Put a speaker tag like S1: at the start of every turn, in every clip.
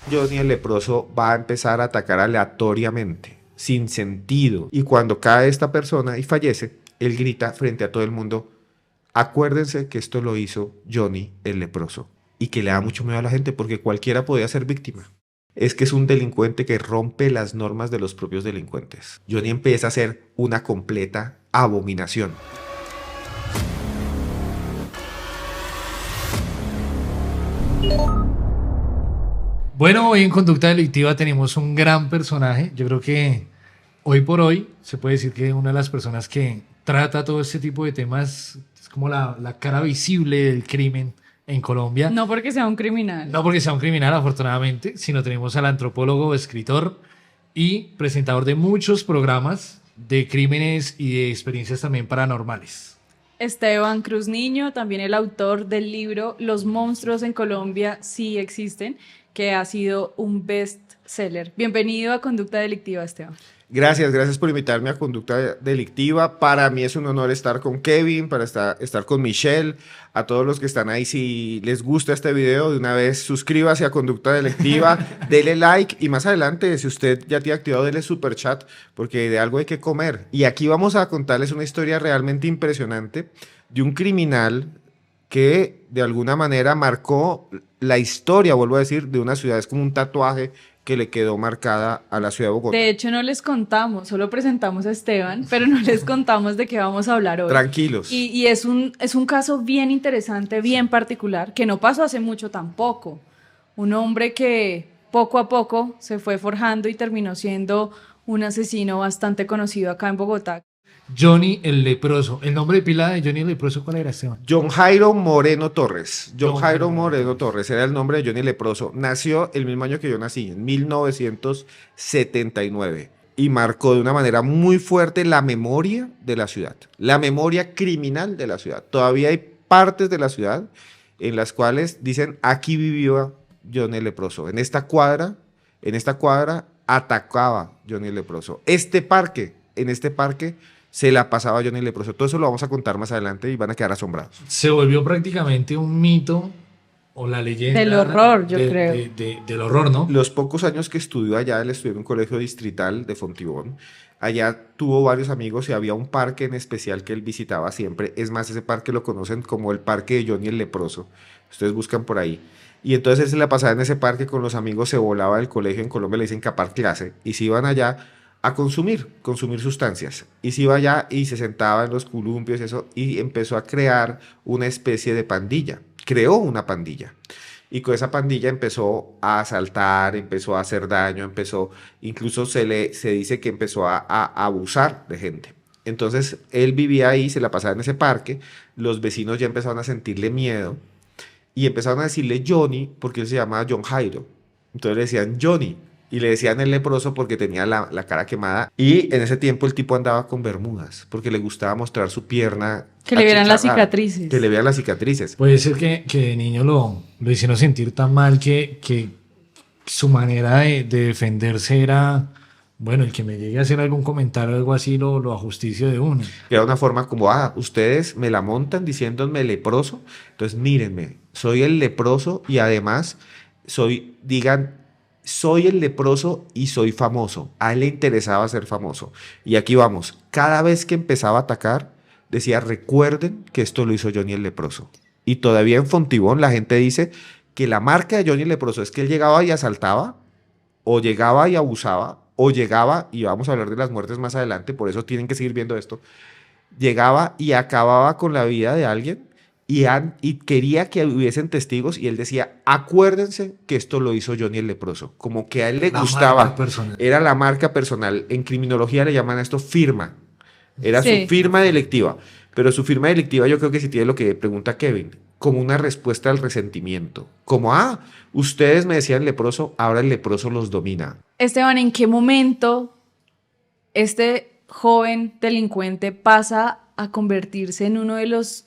S1: Johnny el leproso va a empezar a atacar aleatoriamente, sin sentido. Y cuando cae esta persona y fallece, él grita frente a todo el mundo: acuérdense que esto lo hizo Johnny el leproso. Y que le da mucho miedo a la gente porque cualquiera podía ser víctima. Es que es un delincuente que rompe las normas de los propios delincuentes. Johnny empieza a ser una completa abominación.
S2: Bueno, hoy en Conducta Delictiva tenemos un gran personaje. Yo creo que hoy por hoy se puede decir que una de las personas que trata todo este tipo de temas es como la cara visible del crimen en Colombia.
S3: No porque sea un criminal.
S2: No porque sea un criminal, afortunadamente, sino tenemos al antropólogo, escritor y presentador de muchos programas de crímenes y de experiencias también paranormales.
S3: Esteban Cruz Niño, también el autor del libro Los monstruos en Colombia sí existen, que ha sido un bestseller. Bienvenido a Conducta Delictiva, Esteban.
S1: Gracias por invitarme a Conducta Delictiva. Para mí es un honor estar con Kevin, para estar con Michelle. A todos los que están ahí, si les gusta este video, de una vez suscríbase a Conducta Delictiva, dele like y más adelante, si usted ya tiene activado, dele super chat, porque de algo hay que comer. Y aquí vamos a contarles una historia realmente impresionante de un criminal que de alguna manera marcó la historia, vuelvo a decir, de una ciudad. Es como un tatuaje que le quedó marcada a la ciudad de Bogotá.
S3: De hecho, no les contamos, solo presentamos a Esteban, pero no les contamos de qué vamos a hablar hoy.
S1: Tranquilos.
S3: Y es un caso bien interesante, bien particular, que no pasó hace mucho tampoco. Un hombre que poco a poco se fue forjando y terminó siendo un asesino bastante conocido acá en Bogotá.
S2: Johnny el leproso. ¿El nombre de pila de Johnny el leproso cuál era, Esteban?
S1: John Jairo Moreno Torres. John Jairo Moreno Torres era el nombre de Johnny el leproso. Nació el mismo año que yo nací, en 1979. Y marcó de una manera muy fuerte la memoria de la ciudad, la memoria criminal de la ciudad. Todavía hay partes de la ciudad en las cuales dicen: aquí vivió Johnny el leproso. En esta cuadra atacaba Johnny el leproso. En este parque se la pasaba Johnny el leproso. Todo eso lo vamos a contar más adelante y van a quedar asombrados.
S2: Se volvió prácticamente un mito o la leyenda
S3: del horror, yo creo.
S2: Del horror, ¿no?
S1: Los pocos años que estudió allá, él estudió en un colegio distrital de Fontibón. Allá tuvo varios amigos y había un parque en especial que él visitaba siempre. Es más, ese parque lo conocen como el parque de Johnny el leproso. Ustedes buscan por ahí. Y entonces él se la pasaba en ese parque con los amigos, se volaba del colegio. En Colombia le dicen capar clase. Y se iban allá a consumir sustancias. Y se iba allá y se sentaba en los columpios y eso, y empezó a crear una especie de pandilla. Creó una pandilla. Y con esa pandilla empezó a asaltar, empezó a hacer daño, incluso se dice que empezó a abusar de gente. Entonces él vivía ahí, se la pasaba en ese parque, los vecinos ya empezaron a sentirle miedo y empezaron a decirle Johnny porque él se llamaba John Jairo. Entonces le decían Johnny. Y le decían el leproso porque tenía la cara quemada. Y en ese tiempo el tipo andaba con bermudas porque le gustaba mostrar su pierna.
S3: Que le vieran las cicatrices.
S1: Que le vieran las cicatrices.
S2: Puede ser que de niño lo hicieron sentir tan mal que su manera de defenderse era: bueno, el que me llegue a hacer algún comentario o algo así lo ajusticio de uno.
S1: Era una forma como: ustedes me la montan diciéndome leproso. Entonces mírenme, soy el leproso y además soy el leproso y soy famoso. A él le interesaba ser famoso. Y aquí vamos. Cada vez que empezaba a atacar, decía: recuerden que esto lo hizo Johnny el leproso. Y todavía en Fontibón la gente dice que la marca de Johnny el leproso es que él llegaba y asaltaba, o llegaba y abusaba, o llegaba, y vamos a hablar de las muertes más adelante, por eso tienen que seguir viendo esto, llegaba y acababa con la vida de alguien. Y quería que hubiesen testigos y él decía: acuérdense que esto lo hizo Johnny el leproso. Como que a él le gustaba. Era la marca personal. En criminología le llaman a esto firma. Era su firma delictiva. Pero su firma delictiva yo creo que sí tiene lo que pregunta Kevin, como una respuesta al resentimiento. Como: ustedes me decían leproso, ahora el leproso los domina.
S3: Esteban, ¿en qué momento este joven delincuente pasa a convertirse en uno de los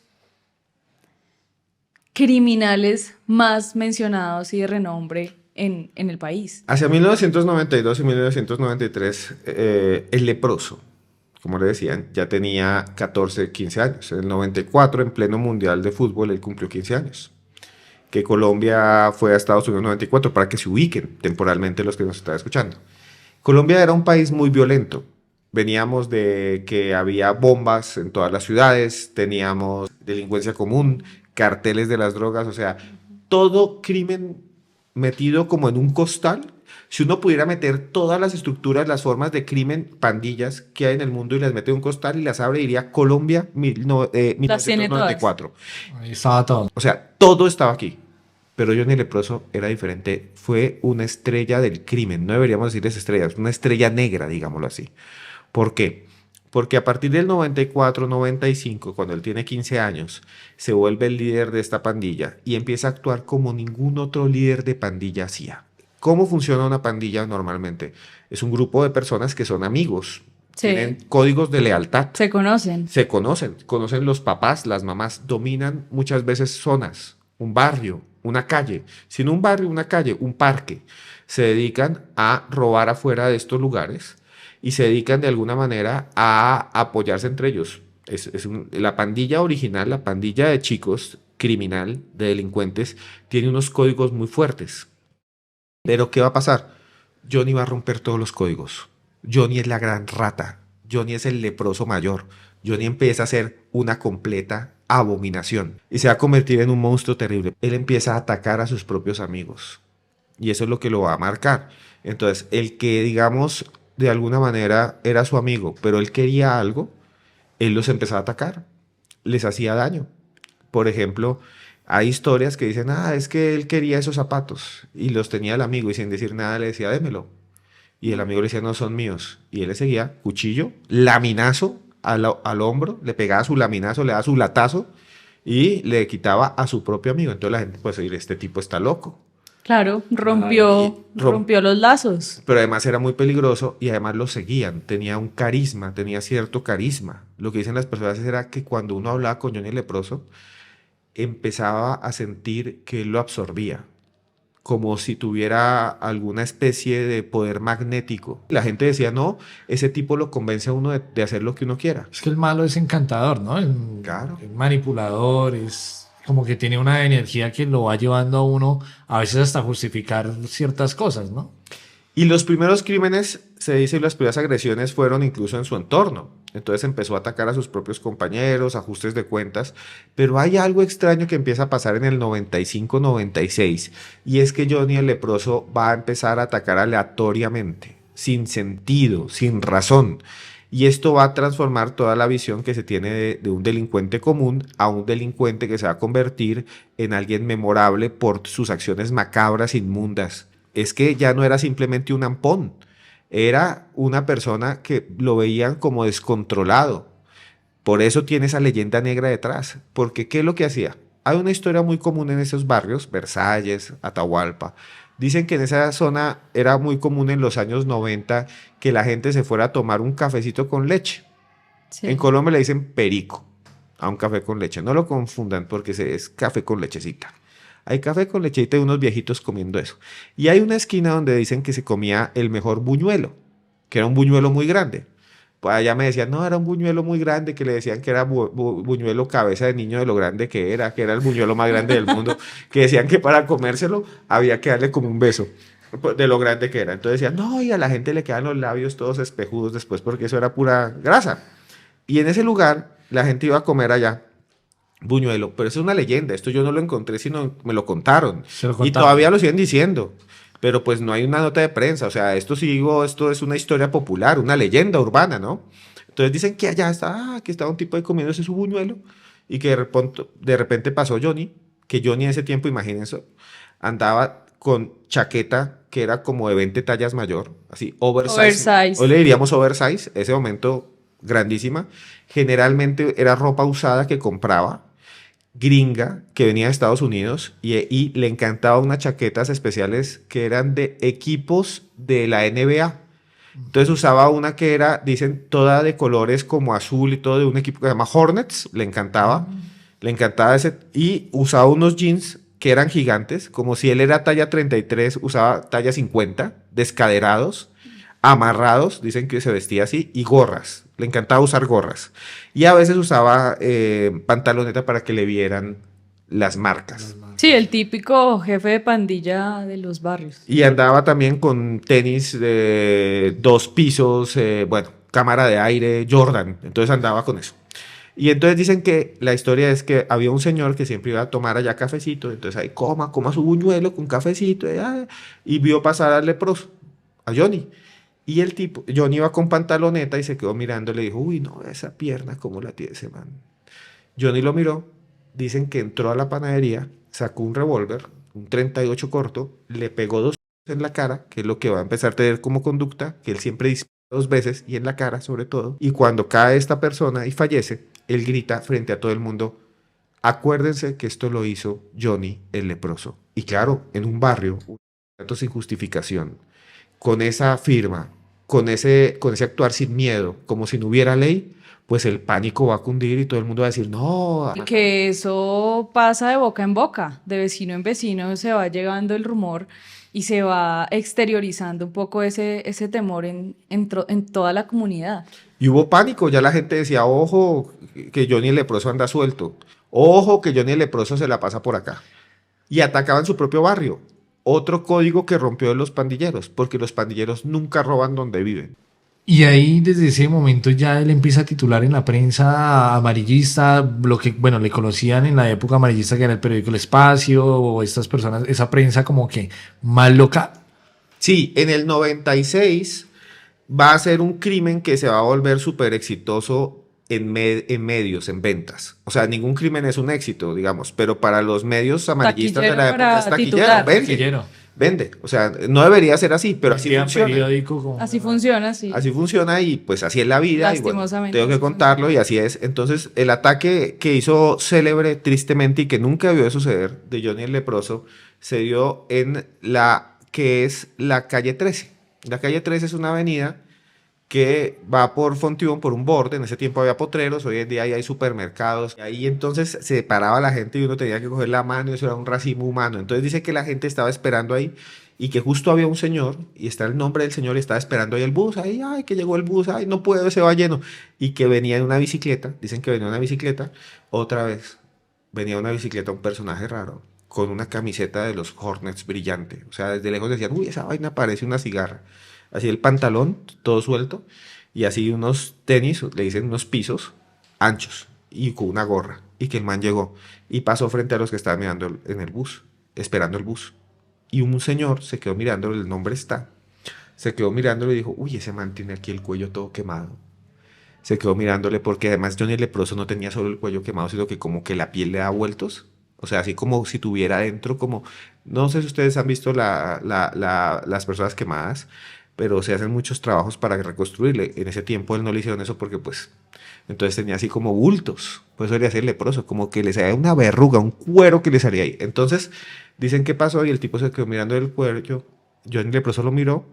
S3: criminales más mencionados y de renombre en el país?
S1: Hacia 1992 y 1993, el leproso, como le decían, ya tenía 14, 15 años. En el 94, en pleno Mundial de Fútbol, él cumplió 15 años. que Colombia fue a Estados Unidos en 94, para que se ubiquen temporalmente los que nos están escuchando. Colombia era un país muy violento. Veníamos de que había bombas en todas las ciudades, teníamos delincuencia común, carteles de las drogas, o sea, todo crimen metido como en un costal. Si uno pudiera meter todas las estructuras, las formas de crimen, pandillas que hay en el mundo y las mete en un costal y las abre, diría Colombia
S3: Las tiene todas.
S1: 1994.
S2: Ahí estaba todo.
S1: O sea, todo estaba aquí. Pero Johnny Leproso era diferente. Fue una estrella del crimen. No deberíamos decirles estrellas, una estrella negra, digámoslo así. ¿Por qué? Porque a partir del 94, 95, cuando él tiene 15 años, se vuelve el líder de esta pandilla y empieza a actuar como ningún otro líder de pandilla hacía. ¿Cómo funciona una pandilla normalmente? Es un grupo de personas que son amigos,
S3: Sí.
S1: tienen códigos de lealtad,
S3: Se conocen.
S1: se conocen los papás, las mamás, dominan muchas veces zonas, un barrio, una calle, sin un barrio, una calle, un parque. Se dedican a robar afuera de estos lugares y se dedican de alguna manera a apoyarse entre ellos. La pandilla original, la pandilla de chicos criminal, de delincuentes, tiene unos códigos muy fuertes. Pero ¿qué va a pasar? Johnny va a romper todos los códigos. Johnny es la gran rata. Johnny es el leproso mayor. Johnny empieza a ser una completa abominación y se va a convertir en un monstruo terrible. Él empieza a atacar a sus propios amigos y eso es lo que lo va a marcar. Entonces, el que, digamos, de alguna manera era su amigo, pero él quería algo, él los empezaba a atacar, les hacía daño. Por ejemplo, hay historias que dicen, es que él quería esos zapatos y los tenía el amigo y sin decir nada le decía, démelo. Y el amigo le decía, no son míos. Y él le seguía, cuchillo, laminazo al hombro, le pegaba su laminazo, le daba su latazo y le quitaba a su propio amigo. Entonces la gente puede decir, este tipo está loco.
S3: Claro, rompió los lazos.
S1: Pero además era muy peligroso y además lo seguían. Tenía un carisma, tenía cierto carisma. Lo que dicen las personas era que cuando uno hablaba con Johnny Leproso, empezaba a sentir que él lo absorbía, como si tuviera alguna especie de poder magnético. La gente decía, no, ese tipo lo convence a uno de hacer lo que uno quiera.
S2: Es que el malo es encantador, ¿no?
S1: Claro.
S2: Es manipulador, es como que tiene una energía que lo va llevando a uno a veces hasta justificar ciertas cosas, ¿no?
S1: Y los primeros crímenes, se dice, y las primeras agresiones fueron incluso en su entorno. Entonces empezó a atacar a sus propios compañeros, ajustes de cuentas. Pero hay algo extraño que empieza a pasar en el 95-96. Y es que Johnny el Leproso va a empezar a atacar aleatoriamente, sin sentido, sin razón. Y esto va a transformar toda la visión que se tiene de un delincuente común a un delincuente que se va a convertir en alguien memorable por sus acciones macabras, inmundas. Es que ya no era simplemente un ampón, era una persona que lo veían como descontrolado. Por eso tiene esa leyenda negra detrás. Porque ¿qué es lo que hacía? Hay una historia muy común en esos barrios, Versalles, Atahualpa. Dicen que en esa zona era muy común en los años 90 que la gente se fuera a tomar un cafecito con leche.
S3: Sí.
S1: En Colombia le dicen perico a un café con leche. No lo confundan porque es café con lechecita. Hay café con lechita y unos viejitos comiendo eso. Y hay una esquina donde dicen que se comía el mejor buñuelo, que era un buñuelo muy grande. Pues allá me decían, no, era un buñuelo muy grande, que le decían que era buñuelo cabeza de niño de lo grande que era el buñuelo más grande del mundo, que decían que para comérselo había que darle como un beso de lo grande que era. Entonces decían, no, y a la gente le quedan los labios todos espejudos después porque eso era pura grasa. Y en ese lugar la gente iba a comer allá buñuelo, pero eso es una leyenda, esto yo no lo encontré, sino me lo contaron. Y todavía lo siguen diciendo, pero pues no hay una nota de prensa, o sea, esto es una historia popular, una leyenda urbana, ¿no? Entonces dicen que allá está, que estaba un tipo ahí comiéndose su buñuelo, y que de repente pasó Johnny, que Johnny en ese tiempo, imagínense, andaba con chaqueta que era como de 20 tallas mayor, así, oversize. Hoy le diríamos oversize, ese momento grandísima, generalmente era ropa usada que compraba, gringa que venía de Estados Unidos y le encantaba unas chaquetas especiales que eran de equipos de la NBA. Entonces usaba una que era, dicen, toda de colores como azul y todo de un equipo que se llama Hornets, le encantaba ese, y usaba unos jeans que eran gigantes, como si él era talla 33, usaba talla 50, descaderados, amarrados, dicen que se vestía así, y gorras. Le encantaba usar gorras. Y a veces usaba pantaloneta para que le vieran las marcas.
S3: Sí, el típico jefe de pandilla de los barrios.
S1: Y andaba también con tenis de 2 pisos, bueno, cámara de aire, Jordan. Entonces andaba con eso. Y entonces dicen que la historia es que había un señor que siempre iba a tomar allá cafecito. Entonces ahí coma su buñuelo con cafecito. Y vio pasar al leproso, a Johnny. Y el tipo, Johnny iba con pantaloneta y se quedó mirando y le dijo, uy, no, esa pierna, ¿cómo la tiene ese man? Johnny lo miró, dicen que entró a la panadería, sacó un revólver, un 38 corto, le pegó 2 en la cara, que es lo que va a empezar a tener como conducta, que él siempre dispara 2 veces y en la cara sobre todo. Y cuando cae esta persona y fallece, él grita frente a todo el mundo, acuérdense que esto lo hizo Johnny el leproso. Y claro, en un barrio, un acto sin justificación, con esa firma, con ese actuar sin miedo, como si no hubiera ley, pues el pánico va a cundir y todo el mundo va a decir, no.
S3: Y que eso pasa de boca en boca, de vecino en vecino se va llegando el rumor y se va exteriorizando un poco ese temor en toda la comunidad.
S1: Y hubo pánico, ya la gente decía, ojo, que Johnny el leproso anda suelto, ojo, que Johnny el leproso se la pasa por acá. Y atacaban su propio barrio. Otro código que rompió los pandilleros, porque los pandilleros nunca roban donde viven.
S2: Y ahí desde ese momento ya él empieza a titular en la prensa amarillista, lo que, bueno, le conocían en la época amarillista que era el periódico El Espacio, o estas personas, esa prensa como que más loca.
S1: Sí, en el 96 va a ser un crimen que se va a volver súper exitoso en medios, en ventas. O sea, ningún crimen es un éxito, digamos, pero para los medios amarillistas de
S3: Taquillero
S1: la época
S3: para
S1: es taquillero,
S3: titular.
S1: vende,
S2: Taquillero.
S1: vende. O sea, no debería ser así, pero así
S2: Vendían
S1: funciona.
S2: periódico como-
S3: Así funciona, sí.
S1: Así funciona y pues así es la vida. Y bueno,
S3: Lastimosamente
S1: tengo que
S3: así
S1: contarlo
S3: funciona.
S1: y así es. Entonces, el ataque que hizo célebre tristemente y que nunca debió de suceder de Johnny el Leproso se dio en la que es la calle 13. La calle 13 es una avenida que va por Fontibón, por un borde. En ese tiempo había potreros, hoy en día ya hay supermercados. Y ahí entonces se paraba la gente y uno tenía que coger la mano y eso era un racismo humano. Entonces dice que la gente estaba esperando ahí y que justo había un señor y está el nombre del señor y estaba esperando ahí el bus. Ahí, ay, que llegó el bus, ay, no puedo, se va lleno. Y que venía en una bicicleta, dicen que venía en una bicicleta, otra vez, venía en una bicicleta un personaje raro con una camiseta de los Hornets brillante. O sea, desde lejos decían, uy, esa vaina parece una cigarra. Así el pantalón, todo suelto, y así unos tenis, le dicen unos pisos anchos, y con una gorra. Y que el man llegó y pasó frente a los que estaban mirando en el bus, esperando el bus. Y un señor se quedó mirando, el nombre está, se quedó mirándole y dijo, uy, ese man tiene aquí el cuello todo quemado. Se quedó mirándole porque además Johnny el leproso no tenía solo el cuello quemado, sino que como que la piel le da vueltos. O sea, así como si tuviera dentro como... No sé si ustedes han visto las personas quemadas, pero se hacen muchos trabajos para reconstruirle. En ese tiempo él no le hicieron eso porque pues... Entonces tenía así como bultos. Por eso le hacía el leproso, como que le salía una verruga, un cuero que le salía ahí. Entonces dicen qué pasó y el tipo se quedó mirando el cuello. Johnny el leproso lo miró,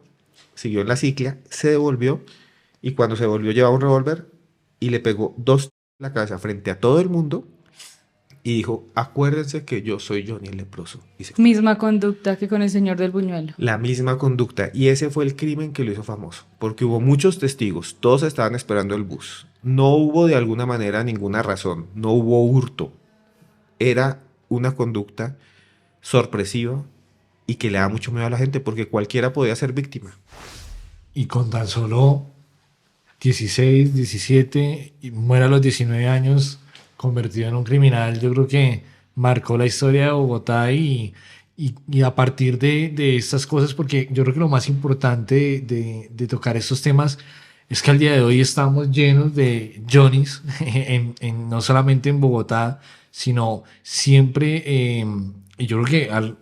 S1: siguió en la cicla, se devolvió y cuando se volvió llevaba un revólver y le pegó 2 en la cabeza frente a todo el mundo y dijo, acuérdense que yo soy Johnny el leproso. Y se fue.
S3: Misma conducta que con el señor del buñuelo.
S1: La misma conducta y ese fue el crimen que lo hizo famoso, porque hubo muchos testigos, todos estaban esperando el bus. No hubo de alguna manera ninguna razón, no hubo hurto. Era una conducta sorpresiva y que le da mucho miedo a la gente porque cualquiera podía ser víctima.
S2: Y con tan solo 16, 17, y muere a los 19 años, convertido en un criminal, yo creo que marcó la historia de Bogotá y a partir de estas cosas, porque yo creo que lo más importante de tocar estos temas es que al día de hoy estamos llenos de Johnnys, no solamente en Bogotá, sino siempre, y yo creo que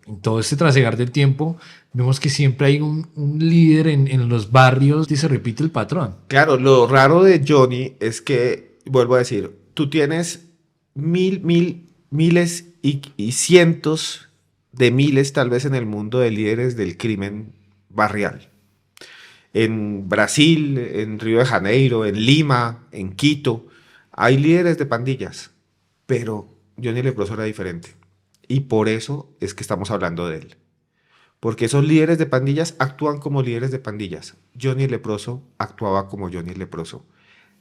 S2: en todo este trasegar del tiempo, vemos que siempre hay un líder en los barrios y se repite el patrón.
S1: Claro, lo raro de Johnny es que, vuelvo a decir, tú tienes miles y cientos de miles tal vez en el mundo de líderes del crimen barrial. En Brasil, en Río de Janeiro, en Lima, en Quito, hay líderes de pandillas, pero Johnny el Leproso era diferente. Y por eso es que estamos hablando de él. Porque esos líderes de pandillas actúan como líderes de pandillas. Johnny el Leproso actuaba como Johnny el Leproso.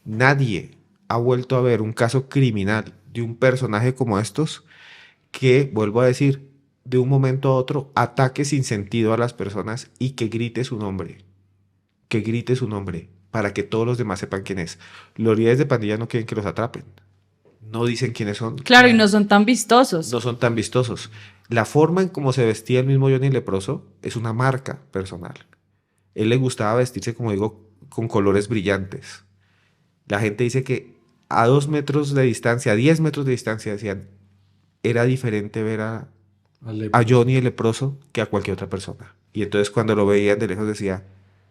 S1: Nadie ha vuelto a ver un caso criminal de un personaje como estos que, vuelvo a decir, de un momento a otro ataque sin sentido a las personas y que grite su nombre para que todos los demás sepan quién es. Los líderes de pandilla no quieren que los atrapen, no dicen quiénes son,
S3: Claro, y no son tan vistosos.
S1: no son tan vistosos. La forma en cómo se vestía el mismo Johnny el leproso es una marca personal. Él le gustaba vestirse, como digo, con colores brillantes. La gente dice que a 2 metros de distancia, a 10 metros de distancia, decían, era diferente ver a Johnny el leproso que a cualquier otra persona. Y entonces cuando lo veían de lejos decía,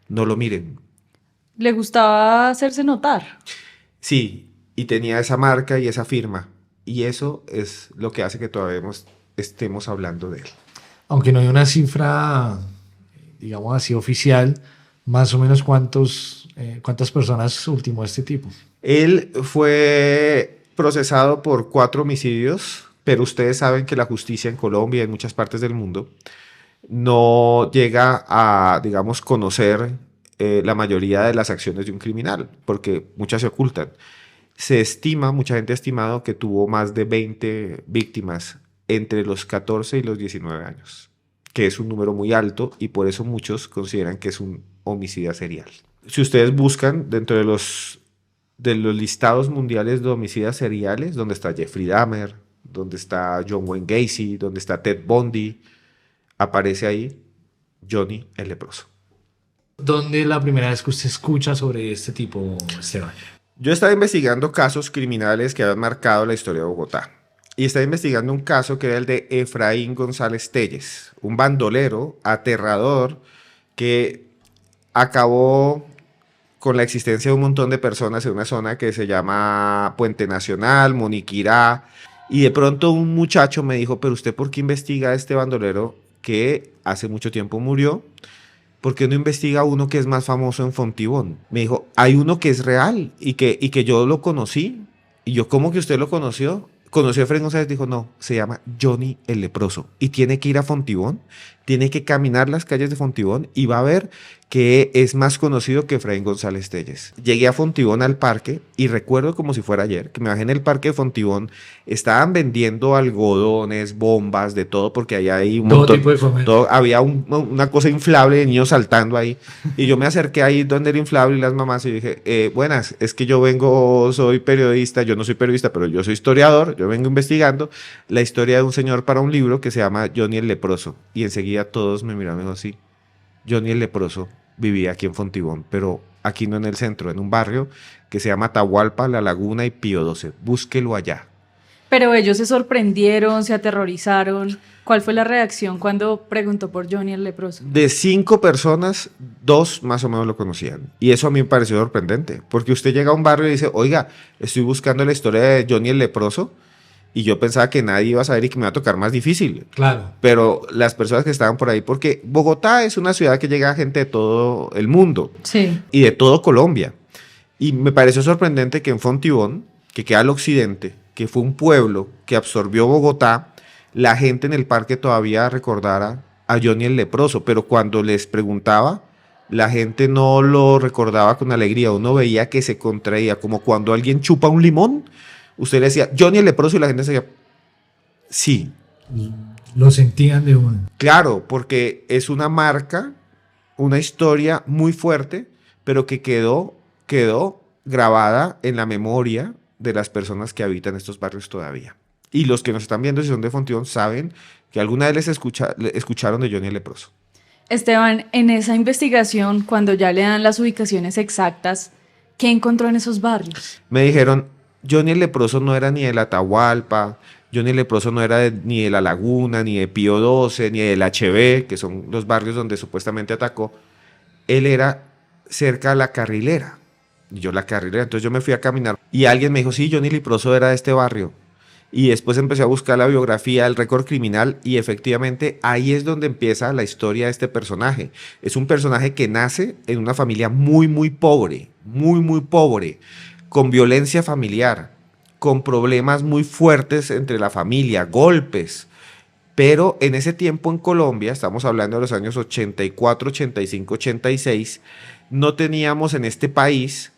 S1: no lo miren.
S3: Le gustaba hacerse notar.
S1: Sí, y tenía esa marca y esa firma. Y eso es lo que hace que todavía estemos hablando de él.
S2: Aunque no hay una cifra, digamos así, oficial, más o menos cuántas personas ultimó este tipo.
S1: Él fue procesado por 4 homicidios, pero ustedes saben que la justicia en Colombia y en muchas partes del mundo no llega a, digamos, conocer la mayoría de las acciones de un criminal, porque muchas se ocultan. Se estima, mucha gente ha estimado que tuvo más de 20 víctimas entre los 14 y los 19 años, que es un número muy alto y por eso muchos consideran que es un homicida serial. Si ustedes buscan dentro de los listados mundiales de homicidas seriales, donde está Jeffrey Dahmer, donde está John Wayne Gacy, donde está Ted Bundy, aparece ahí Johnny el leproso.
S2: ¿Dónde es la primera vez que usted escucha sobre este tipo, Esteban?
S1: Yo estaba investigando casos criminales que habían marcado la historia de Bogotá. Y estaba investigando un caso que era el de Efraín González Telles, un bandolero aterrador que acabó con la existencia de un montón de personas en una zona que se llama Puente Nacional, Moniquirá. Y de pronto un muchacho me dijo, pero ¿usted por qué investiga a este bandolero que hace mucho tiempo murió? ¿Por qué no investiga uno que es más famoso en Fontibón? Me dijo, hay uno que es real y que yo lo conocí. Y yo, ¿cómo que usted lo conoció? Conoció a Efraín González, dijo, no, se llama Johnny el leproso. Y tiene que ir a Fontibón, tiene que caminar las calles de Fontibón y va a ver que es más conocido que Efraín González Telles. Llegué a Fontibón al parque y recuerdo como si fuera ayer, que me bajé en el parque de Fontibón, estaban vendiendo algodones, bombas, de todo, porque allá hay un
S2: Todo
S1: montón,
S2: tipo de comer.
S1: había una cosa inflable de niños saltando ahí. Y yo me acerqué ahí donde era inflable y las mamás y dije, buenas, es que yo vengo, soy periodista, yo no soy periodista, pero yo soy historiador, yo vengo investigando la historia de un señor para un libro que se llama Johnny el leproso. Y enseguida todos me miraron así. Johnny el leproso vivía aquí en Fontibón, pero aquí no en el centro, en un barrio que se llama Atahualpa, La Laguna y Pío XII. Búsquelo allá.
S3: Pero ellos se sorprendieron, se aterrorizaron. ¿Cuál fue la reacción cuando preguntó por Johnny el leproso?
S1: De 5 personas, 2 más o menos lo conocían. Y eso a mí me pareció sorprendente, porque usted llega a un barrio y dice, oiga, estoy buscando la historia de Johnny el leproso, y yo pensaba que nadie iba a saber y que me iba a tocar más difícil.
S2: Claro.
S1: Pero las personas que estaban por ahí, porque Bogotá es una ciudad que llega a gente de todo el mundo
S3: Sí.
S1: y de todo Colombia. Y me pareció sorprendente que en Fontibón, que queda al occidente, que fue un pueblo que absorbió Bogotá, la gente en el parque todavía recordara a Johnny el leproso, pero cuando les preguntaba, la gente no lo recordaba con alegría. Uno veía que se contraía, como cuando alguien chupa un limón. Usted le decía, Johnny el leproso, y la gente decía, sí.
S2: Lo sentían de uno.
S1: Claro, porque es una marca, una historia muy fuerte, pero que quedó grabada en la memoria de las personas que habitan estos barrios todavía. Y los que nos están viendo, si son de Fontibón, saben que alguna vez escucharon de Johnny el leproso.
S3: Esteban, en esa investigación, cuando ya le dan las ubicaciones exactas, ¿qué encontró en esos barrios?
S1: Me dijeron, Johnny el leproso no era ni del Atahualpa, Johnny el leproso no era ni de La Laguna, ni de Pío XII, ni del HB, que son los barrios donde supuestamente atacó. Él era cerca de La Carrilera. Y yo, La Carrilera, entonces yo me fui a caminar y alguien me dijo, sí, Johnny el leproso era de este barrio. Y después empecé a buscar la biografía, el récord criminal, y efectivamente ahí es donde empieza la historia de este personaje. Es un personaje que nace en una familia muy, muy pobre, con violencia familiar, con problemas muy fuertes entre la familia, golpes. Pero en ese tiempo en Colombia, estamos hablando de los años 84, 85, 86, no teníamos en este país,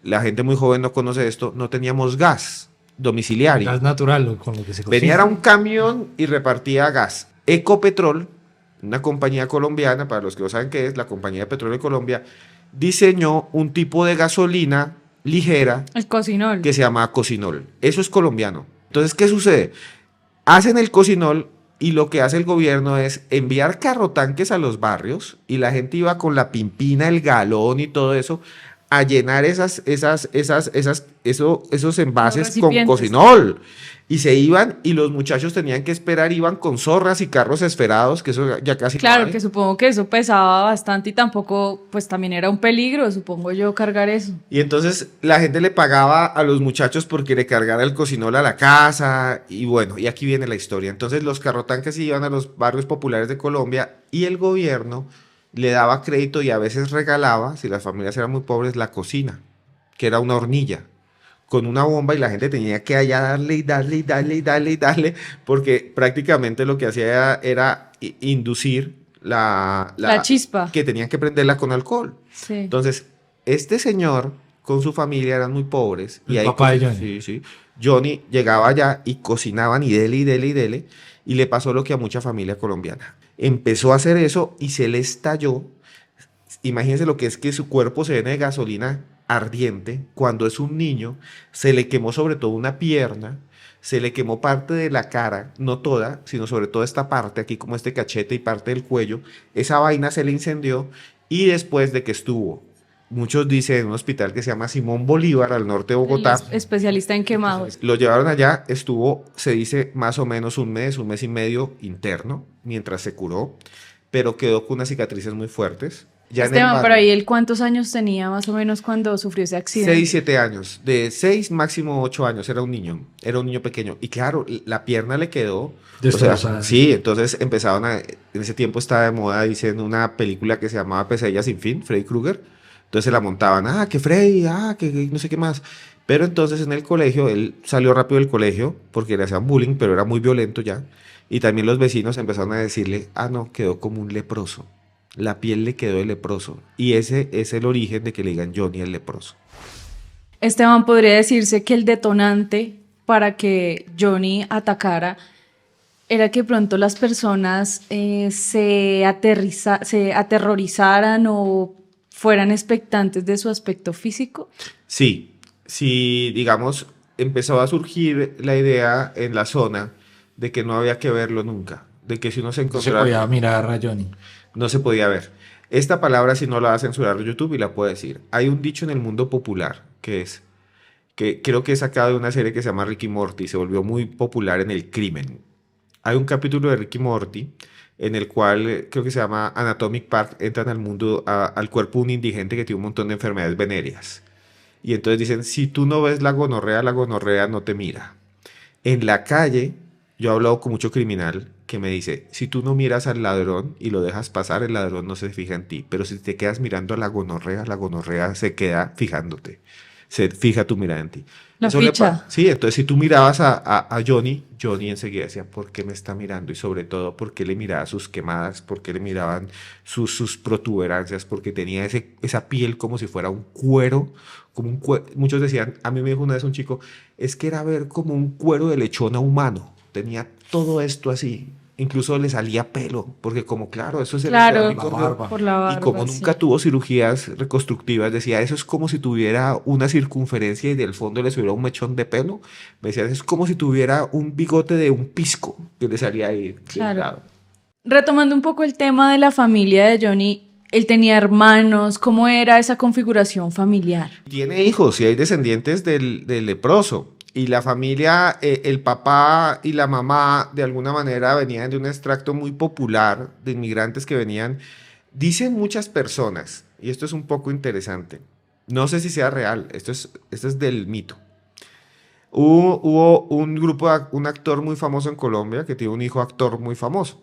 S1: la gente muy joven no conoce esto, no teníamos gas. domiciliario.
S2: Gas natural con lo que se cocina.
S1: Venía era un camión y repartía gas. Ecopetrol, una compañía colombiana, para los que no saben qué es, la compañía de petróleo de Colombia, diseñó un tipo de gasolina ligera
S3: El cocinol.
S1: que se llama cocinol. Eso es colombiano. Entonces, ¿qué sucede? Hacen el cocinol y lo que hace el gobierno es enviar carrotanques a los barrios y la gente iba con la pimpina, el galón y todo eso a llenar esos envases con
S3: recipientes.
S1: cocinol. Y se iban y los muchachos tenían que esperar, iban con zorras y carros esferados, que eso ya casi no
S3: Claro,
S1: hay.
S3: que supongo que eso pesaba bastante y tampoco, pues también era un peligro, supongo yo, cargar eso.
S1: Y entonces la gente le pagaba a los muchachos porque le cargara el cocinol a la casa. Y bueno, y aquí viene la historia. Entonces los carrotanques iban a los barrios populares de Colombia y el gobierno le daba crédito y a veces regalaba, si las familias eran muy pobres, la cocina, que era una hornilla, con una bomba y la gente tenía que allá darle y darle y darle y darle y darle, porque prácticamente lo que hacía era inducir
S3: La chispa.
S1: que tenían que prenderla con alcohol.
S3: Sí.
S1: Entonces, este señor con su familia eran muy pobres.
S2: El papá de Johnny.
S1: Sí, sí. Johnny llegaba allá y cocinaban y dele y dele y dele. Y le pasó lo que a mucha familia colombiana. Empezó a hacer eso y se le estalló. Imagínense lo que es que su cuerpo se llene de gasolina ardiente. Cuando es un niño, se le quemó sobre todo una pierna. Se le quemó parte de la cara, no toda, sino sobre todo esta parte, aquí como este cachete y parte del cuello. Esa vaina se le incendió y después de que estuvo, muchos dicen, en un hospital que se llama Simón Bolívar, al norte de Bogotá,
S3: Especialista en quemados.
S1: lo llevaron allá, estuvo, se dice, más o menos un mes y medio interno, mientras se curó, pero quedó con unas cicatrices muy fuertes. Ya en el
S3: Esteban,
S1: barrio,
S3: pero ahí él cuántos años tenía más o menos cuando sufrió ese accidente.
S1: 6, 7 años, de 6 máximo 8 años, era un niño pequeño. Y claro, la pierna le quedó,
S2: Destrozada.
S1: sí, entonces empezaron a, en ese tiempo estaba de moda, dicen, una película que se llamaba Pesadilla sin fin, Freddy Krueger. Entonces se la montaban, que Freddy, que no sé qué más. Pero entonces en el colegio, él salió rápido del colegio porque le hacían bullying, pero era muy violento ya. Y también los vecinos empezaron a decirle, no, quedó como un leproso. La piel le quedó de leproso. Y ese es el origen de que le digan Johnny el leproso.
S3: Esteban, podría decirse que el detonante para que Johnny atacara era que pronto las personas se aterrorizaran o fueran expectantes de su aspecto físico.
S1: Sí, digamos, empezó a surgir la idea en la zona de que no había que verlo nunca. De que si uno se
S2: No se
S1: encontraba...
S2: podía mirar a Johnny.
S1: No se podía ver. Esta palabra, si no la va a censurar YouTube y la puedo decir. Hay un dicho en el mundo popular que creo que es sacado de una serie que se llama Ricky Morty, se volvió muy popular en el crimen. Hay un capítulo de Ricky Morty en el cual creo que se llama Anatomic Park, entran al mundo, al cuerpo de un indigente que tiene un montón de enfermedades venéreas. Y entonces dicen, si tú no ves la gonorrea no te mira. En la calle, yo he hablado con mucho criminal que me dice, si tú no miras al ladrón y lo dejas pasar, el ladrón no se fija en ti. Pero si te quedas mirando a la gonorrea se queda fijándote. Se fija tu mirada en ti.
S3: La
S1: Eso le
S3: ficha.
S1: Sí, entonces si tú mirabas a Johnny enseguida decía, ¿por qué me está mirando? Y sobre todo, ¿por qué le miraba sus quemadas? ¿Por qué le miraban sus protuberancias? Porque tenía esa piel como si fuera un cuero, Muchos decían, a mí me dijo una vez un chico, es que era ver como un cuero de lechona humano. Tenía todo esto así. Incluso le salía pelo, porque como claro, eso es el
S3: Claro,
S1: cerámico,
S2: la barba.
S3: por la barba.
S1: y como
S3: sí.
S1: nunca tuvo cirugías reconstructivas, decía, eso es como si tuviera una circunferencia y del fondo le subiera un mechón de pelo. Me decía, es como si tuviera un bigote de un pisco que le salía ahí.
S3: Claro.
S1: lado.
S3: Retomando un poco el tema de la familia de Johnny, él tenía hermanos, ¿cómo era esa configuración familiar?
S1: Tiene hijos y hay descendientes del leproso. Y la familia, el papá y la mamá, de alguna manera venían de un extracto muy popular de inmigrantes que venían. Dicen muchas personas, y esto es un poco interesante, no sé si sea real, esto es del mito. Hubo un actor muy famoso en Colombia que tiene un hijo actor muy famoso,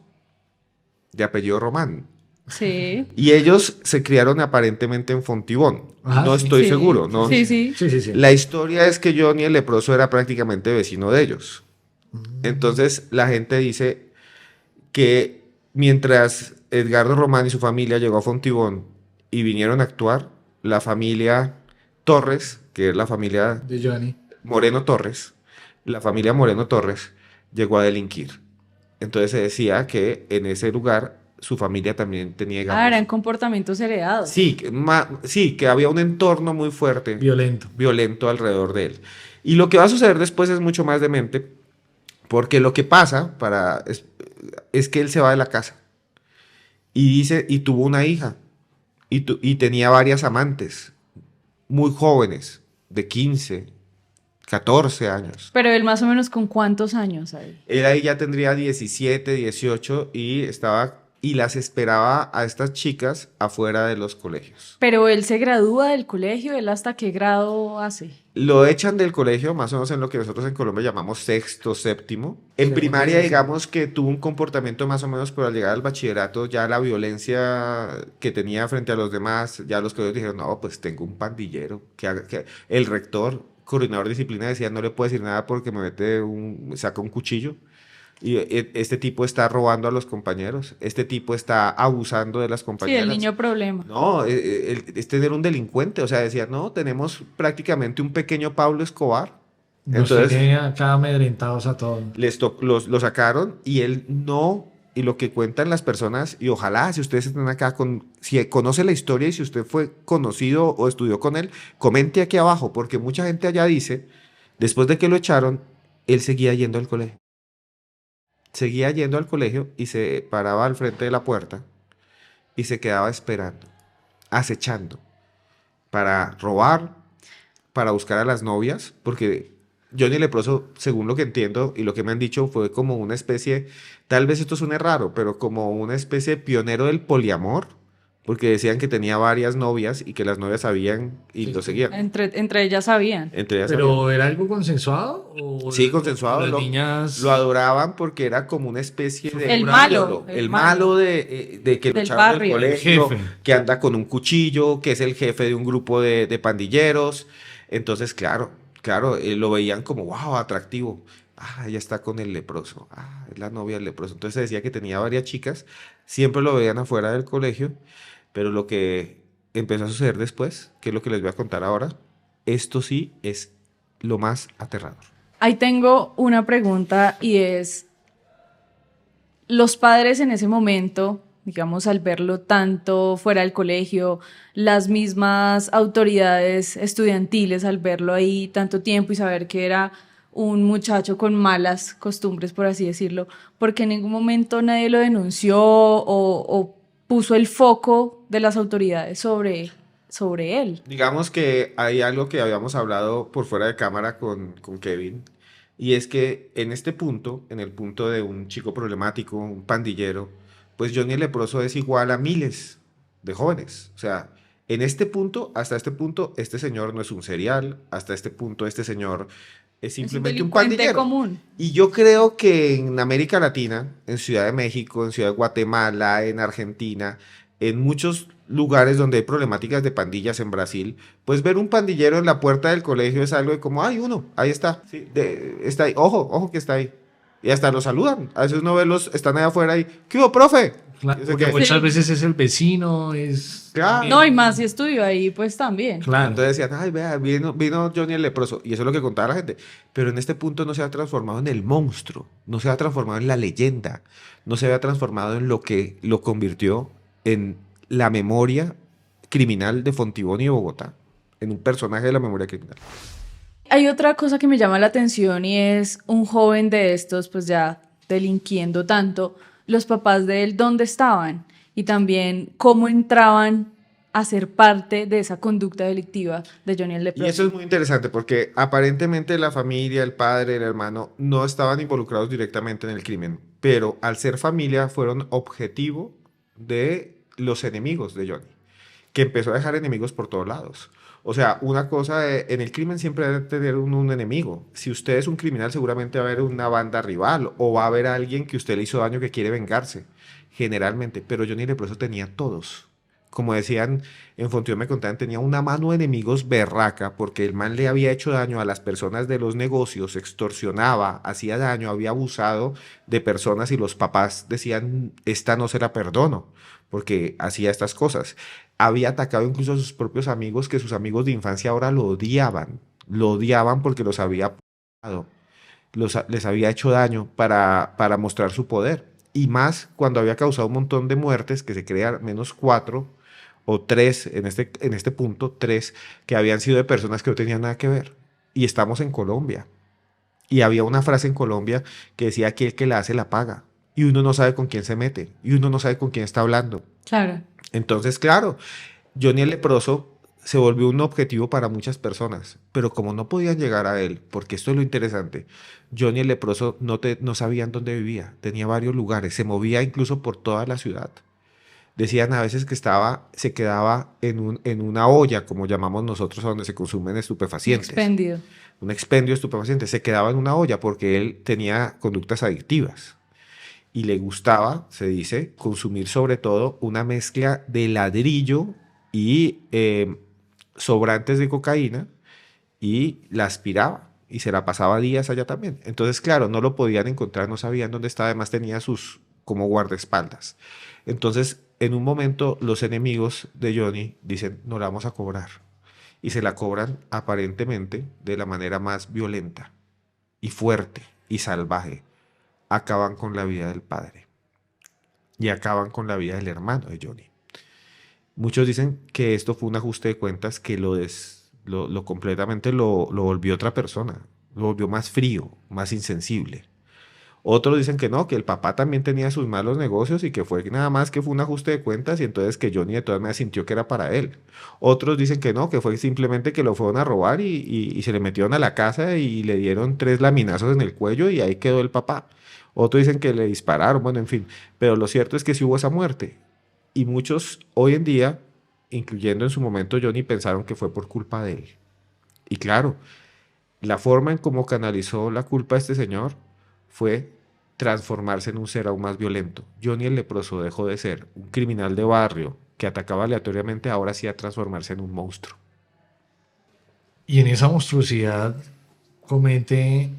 S1: de apellido Román.
S3: Sí.
S1: Y ellos se criaron aparentemente en Fontibón. No
S2: Sí.
S1: estoy
S3: Sí.
S1: seguro, ¿no?
S3: Sí, sí.
S2: Sí.
S1: La historia es que Johnny el leproso era prácticamente vecino de ellos. Entonces la gente dice que mientras Edgardo Román y su familia llegó a Fontibón y vinieron a actuar, la familia Torres, que es la familia
S2: De Johnny.
S1: Moreno Torres, la familia Moreno Torres llegó a delinquir. Entonces se decía que en ese lugar su familia también tenía,
S3: Ah, eran
S1: digamos,
S3: comportamientos heredados.
S1: sí, sí, que había un entorno muy fuerte,
S2: Violento.
S1: violento alrededor de él. Y lo que va a suceder después es mucho más demente, porque lo que pasa es que él se va de la casa y dice, y tuvo una hija, y tenía varias amantes, muy jóvenes, de 15, 14 años.
S3: Pero él más o menos con cuántos años ahí.
S1: Él ahí ya tendría 17, 18 y las esperaba a estas chicas afuera de los colegios.
S3: Pero él se gradúa del colegio, ¿él hasta qué grado hace?
S1: Lo echan del colegio, más o menos en lo que nosotros en Colombia llamamos sexto, séptimo. En
S2: Segundo,
S1: primaria,
S2: sí, sí.
S1: digamos que tuvo un comportamiento más o menos, pero al llegar al bachillerato, ya la violencia que tenía frente a los demás, ya los colegios dijeron, no, pues tengo un pandillero. El rector, coordinador de disciplina, decía, no le puedo decir nada porque me saca un cuchillo. Y este tipo está robando a los compañeros, este tipo está abusando de las
S3: Sí, el
S1: compañeras.
S3: niño problema.
S1: No, es tener un delincuente, o sea, decía, no, tenemos prácticamente un pequeño Pablo Escobar.
S2: Nos
S1: Entonces
S2: tiene acá amedrentados a todos.
S1: lo sacaron y él no, y lo que cuentan las personas, y ojalá si ustedes están acá, si conoce la historia y si usted fue conocido o estudió con él, comente aquí abajo, porque mucha gente allá dice, después de que lo echaron, él seguía yendo al colegio. Seguía yendo al colegio y se paraba al frente de la puerta y se quedaba esperando, acechando, para robar, para buscar a las novias, porque Johnny Leproso, según lo que entiendo y lo que me han dicho, fue como una especie, tal vez esto suene raro, pero como una especie de pionero del poliamor, porque decían que tenía varias novias y que las novias sabían y
S2: Sí,
S1: lo
S2: sí.
S1: seguían.
S3: Entre ellas sabían.
S1: Entre ellas sabían.
S2: ¿Pero era algo consensuado?
S1: Sí,
S2: O
S1: consensuado.
S2: las niñas...
S1: Lo adoraban porque era como una especie de
S3: El
S2: malo,
S1: ídolo.
S3: el
S1: El malo de que lo
S3: del
S1: echaron del
S3: barrio.
S1: colegio,
S2: El jefe.
S1: que anda con un cuchillo, que es el jefe de un grupo de pandilleros. Entonces, claro, lo veían como, wow, atractivo. Ah, ella está con el leproso. Ah, es la novia del leproso. Entonces se decía que tenía varias chicas. Siempre lo veían afuera del colegio. Pero lo que empezó a suceder después, que es lo que les voy a contar ahora, esto sí es lo más aterrador.
S3: Ahí tengo una pregunta y es, los padres en ese momento, digamos, al verlo tanto fuera del colegio, las mismas autoridades estudiantiles al verlo ahí tanto tiempo y saber que era un muchacho con malas costumbres, por así decirlo, porque en ningún momento nadie lo denunció o puso el foco de las autoridades sobre él.
S1: Digamos que hay algo que habíamos hablado por fuera de cámara con Kevin, y es que en este punto, en el punto de un chico problemático, un pandillero, pues Johnny el Leproso es igual a miles de jóvenes. O sea, en este punto, hasta este punto, este señor no es un serial, hasta este punto, este señor es
S3: Es un
S1: simplemente un
S3: delincuente
S1: pandillero.
S3: común.
S1: Y yo creo que en América Latina, en Ciudad de México, en Ciudad de Guatemala, en Argentina, en muchos lugares donde hay problemáticas de pandillas en Brasil, pues ver un pandillero en la puerta del colegio es algo de como, ay, uno, ahí está, sí, está ahí, ojo que está ahí. Y hasta lo saludan. A veces uno ve están allá afuera y, ¿qué hubo, profe?
S2: Claro,
S1: Y yo sé
S2: porque
S1: que-
S2: muchas
S3: Sí.
S2: veces es el vecino, es...
S1: Claro.
S3: No, y más si estudió ahí, pues también.
S2: Claro.
S1: Entonces decían, ay, vea, vino Johnny el leproso. Y eso es lo que contaba la gente. Pero en este punto no se ha transformado en el monstruo, no se ha transformado en la leyenda, no se había transformado en lo que lo convirtió en la memoria criminal de Fontibón y de Bogotá, en un personaje de la memoria criminal.
S3: Hay otra cosa que me llama la atención y es un joven de estos, pues ya delinquiendo tanto, los papás de él, ¿dónde estaban? Y también cómo entraban a ser parte de esa conducta delictiva de Johnny el
S1: Y
S3: Leproso.
S1: eso es muy interesante porque aparentemente la familia, el padre, el hermano no estaban involucrados directamente en el crimen, pero al ser familia fueron objetivo de los enemigos de Johnny, que empezó a dejar enemigos por todos lados. O sea, una cosa, en el crimen siempre debe tener un enemigo. Si usted es un criminal, seguramente va a haber una banda rival o va a haber alguien que usted le hizo daño que quiere vengarse, generalmente. Pero Johnny Leproso tenía todos. Como decían, en Fontibón me contaban, tenía una mano de enemigos berraca porque el man le había hecho daño a las personas de los negocios, extorsionaba, hacía daño, había abusado de personas y los papás decían, esta no se la perdono porque hacía estas cosas. Había atacado incluso a sus propios amigos, que sus amigos de infancia ahora lo odiaban porque los había apoyado. les había hecho daño para mostrar su poder. Y más cuando había causado un montón de muertes, que se crea menos 4 o 3, en este punto, 3, que habían sido de personas que no tenían nada que ver. Y estamos en Colombia. Y había una frase en Colombia que decía que el que la hace la paga. Y uno no sabe con quién se mete. Y uno no sabe con quién está hablando.
S3: Claro.
S1: Entonces, claro, Johnny el leproso se volvió un objetivo para muchas personas, pero como no podían llegar a él, porque esto es lo interesante, Johnny el leproso no sabían dónde vivía, tenía varios lugares, se movía incluso por toda la ciudad. Decían a veces que se quedaba en una olla, como llamamos nosotros, donde se consumen estupefacientes.
S3: Expendido.
S1: Un expendio de estupefacientes. Se quedaba en una olla porque él tenía conductas adictivas y le gustaba, se dice, consumir sobre todo una mezcla de ladrillo y sobrantes de cocaína y la aspiraba y se la pasaba días allá también. Entonces, claro, no lo podían encontrar, no sabían dónde estaba, además tenía sus como guardaespaldas. Entonces, en un momento, los enemigos de Johnny dicen, no la vamos a cobrar. Y se la cobran aparentemente de la manera más violenta y fuerte y salvaje. Acaban con la vida del padre y acaban con la vida del hermano de Johnny. Muchos dicen que esto fue un ajuste de cuentas que completamente lo volvió otra persona, lo volvió más frío, más insensible. Otros dicen que no, que el papá también tenía sus malos negocios y que fue nada más que fue un ajuste de cuentas y entonces que Johnny de todas maneras sintió que era para él. Otros dicen que no, que fue simplemente que lo fueron a robar y se le metieron a la casa y le dieron 3 laminazos en el cuello y ahí quedó el papá. Otros dicen que le dispararon, bueno, en fin. Pero lo cierto es que sí hubo esa muerte. Y muchos hoy en día, incluyendo en su momento Johnny, pensaron que fue por culpa de él. Y claro, la forma en cómo canalizó la culpa a este señor fue transformarse en un ser aún más violento. Johnny el leproso dejó de ser un criminal de barrio que atacaba aleatoriamente, ahora sí a transformarse en un monstruo.
S2: Y en esa monstruosidad comete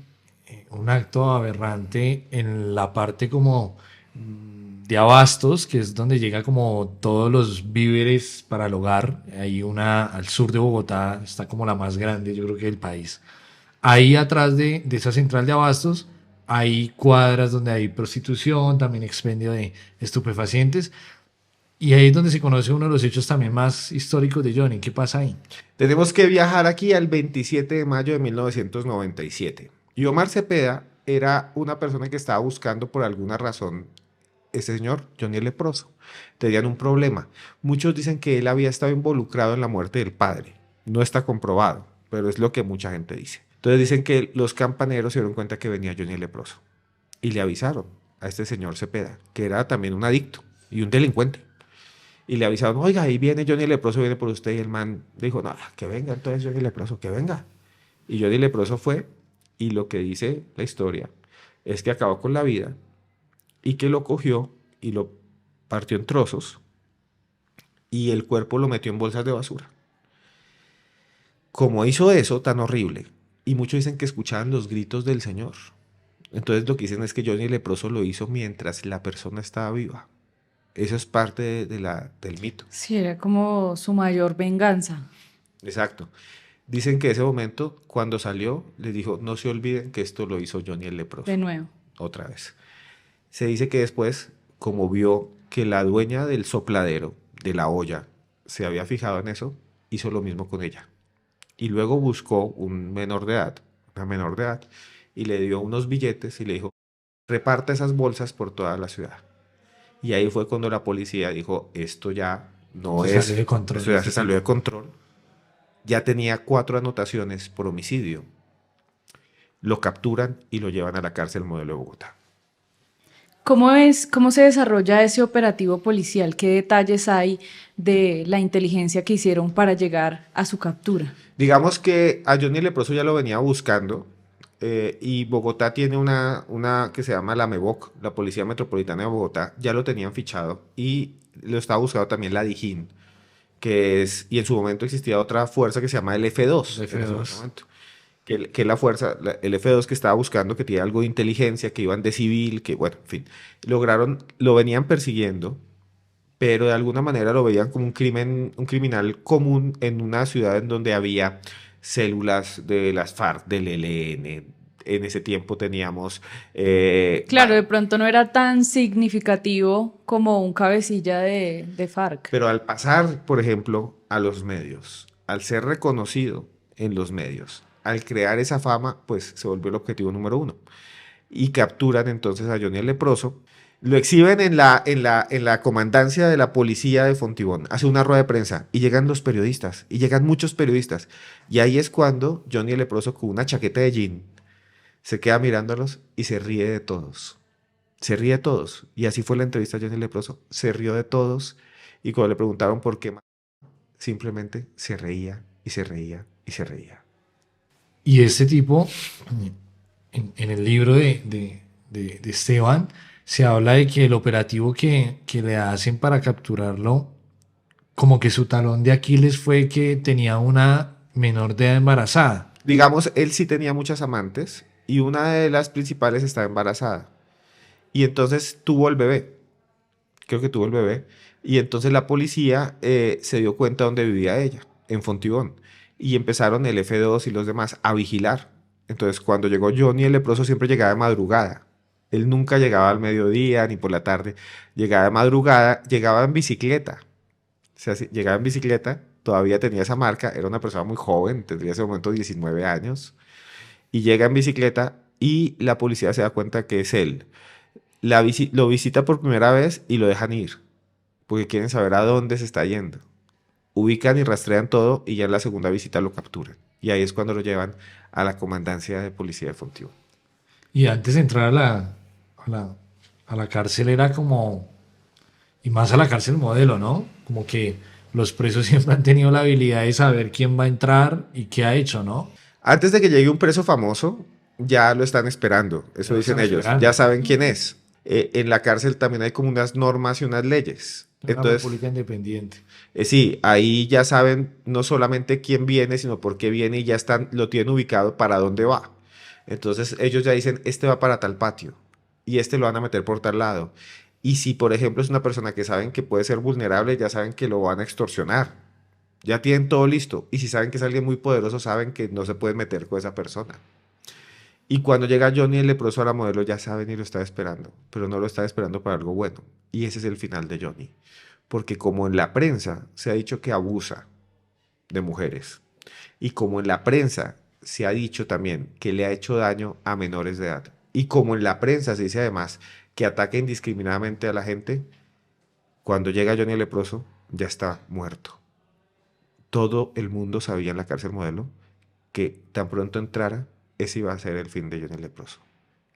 S2: un acto aberrante en la parte como de abastos, que es donde llega como todos los víveres para el hogar. Hay una al sur de Bogotá, está como la más grande, yo creo que del país. Ahí atrás de esa central de abastos hay cuadras donde hay prostitución, también expendio de estupefacientes. Y ahí es donde se conoce uno de los hechos también más históricos de Johnny. ¿Qué pasa ahí?
S1: Tenemos que viajar aquí al 27 de mayo de 1997. Y Omar Cepeda era una persona que estaba buscando por alguna razón ese señor, Johnny el leproso. Tenían un problema. Muchos dicen que él había estado involucrado en la muerte del padre. No está comprobado, pero es lo que mucha gente dice. Entonces dicen que los campaneros se dieron cuenta que venía Johnny el leproso y le avisaron a este señor Cepeda, que era también un adicto y un delincuente. Y le avisaron, oiga, ahí viene Johnny el leproso, viene por usted. Y el man dijo, no, que venga entonces Johnny el leproso, que venga. Y Johnny el leproso fue, y lo que dice la historia es que acabó con la vida y que lo cogió y lo partió en trozos y el cuerpo lo metió en bolsas de basura. Como hizo eso tan horrible, y muchos dicen que escuchaban los gritos del Señor. Entonces lo que dicen es que Johnny el leproso lo hizo mientras la persona estaba viva. Eso es parte del mito.
S3: Sí, era como su mayor venganza.
S1: Exacto. Dicen que ese momento, cuando salió, les dijo, no se olviden que esto lo hizo Johnny el leproso.
S3: De nuevo.
S1: Otra vez. Se dice que después, como vio que la dueña del sopladero, de la olla, se había fijado en eso, hizo lo mismo con ella. Y luego buscó un menor de edad, una menor de edad, y le dio unos billetes y le dijo, reparta esas bolsas por toda la ciudad. Y ahí fue cuando la policía dijo, esto ya no
S2: Se
S1: es,
S2: salió de control.
S1: esto ya se salió de control. Ya tenía 4 anotaciones por homicidio. Lo capturan y lo llevan a la cárcel modelo de Bogotá.
S3: Cómo se desarrolla ese operativo policial? ¿Qué detalles hay de la inteligencia que hicieron para llegar a su captura?
S1: Digamos que a Johnny el leproso ya lo venía buscando y Bogotá tiene una que se llama la MEBOC, la Policía Metropolitana de Bogotá, ya lo tenían fichado y lo estaba buscando también la DIJÍN, y en su momento existía otra fuerza que se llama el F2.
S2: El F2.
S1: Que es la fuerza, el F2 que estaba buscando, que tiene algo de inteligencia, que iban de civil, que bueno, en fin, lo venían persiguiendo, pero de alguna manera lo veían como un criminal común en una ciudad en donde había células de las FARC, del ELN, en ese tiempo teníamos...
S3: Claro, de pronto no era tan significativo como un cabecilla de FARC.
S1: Pero al pasar, por ejemplo, a los medios, al ser reconocido en los medios, al crear esa fama, pues se volvió el objetivo número uno. Y capturan entonces a Johnny el Leproso, lo exhiben en la comandancia de la policía de Fontibón, hace una rueda de prensa y llegan los periodistas, y llegan muchos periodistas. Y ahí es cuando Johnny el Leproso, con una chaqueta de jean, se queda mirándolos y se ríe de todos. Se ríe de todos. Y así fue la entrevista a Johnny el Leproso. Se rió de todos y cuando le preguntaron por qué, simplemente se reía y se reía y se reía.
S2: Y este tipo, en el libro de Esteban, se habla de que el operativo que le hacen para capturarlo, como que su talón de Aquiles fue que tenía una menor de edad embarazada.
S1: Digamos, él sí tenía muchas amantes y una de las principales estaba embarazada. Y entonces tuvo el bebé. Creo que tuvo el bebé. Y entonces la policía se dio cuenta dónde vivía ella, en Fontibón. Y empezaron el F2 y los demás a vigilar. Entonces cuando llegó Johnny el Leproso siempre llegaba de madrugada. Él nunca llegaba al mediodía ni por la tarde. Llegaba de madrugada, llegaba en bicicleta. O sea, llegaba en bicicleta, todavía tenía esa marca, era una persona muy joven, tendría en ese momento 19 años. Y llega en bicicleta y la policía se da cuenta que es él. Lo visita por primera vez y lo dejan ir, porque quieren saber a dónde se está yendo. Ubican y rastrean todo y ya en la segunda visita lo capturan. Y ahí es cuando lo llevan a la comandancia de policía de Fontibón.
S2: Y antes de entrar a la cárcel era como, y más a la cárcel modelo, ¿no? Como que los presos siempre han tenido la habilidad de saber quién va a entrar y qué ha hecho, ¿no?
S1: Antes de que llegue un preso famoso, ya lo están esperando. Eso
S2: Ya lo
S1: dicen
S2: están
S1: ellos.
S2: esperando.
S1: Ya saben quién es. En la cárcel también hay como unas normas y unas leyes.
S2: Una
S1: Entonces,
S2: república independiente.
S1: sí, ahí ya saben no solamente quién viene, sino por qué viene y ya están, lo tienen ubicado para dónde va. Entonces ellos ya dicen, este va para tal patio y este lo van a meter por tal lado. Y si, por ejemplo, es una persona que saben que puede ser vulnerable, ya saben que lo van a extorsionar. Ya tienen todo listo. Y si saben que es alguien muy poderoso, saben que no se pueden meter con esa persona. Y cuando llega Johnny el Leproso a la modelo, ya saben y lo está esperando. Pero no lo está esperando para algo bueno. Y ese es el final de Johnny. Porque como en la prensa se ha dicho que abusa de mujeres, y como en la prensa se ha dicho también que le ha hecho daño a menores de edad, y como en la prensa se dice además que ataca indiscriminadamente a la gente, cuando llega Johnny el Leproso ya está muerto. Todo el mundo sabía en la cárcel modelo que tan pronto entrara, ese iba a ser el fin de Johnny el Leproso,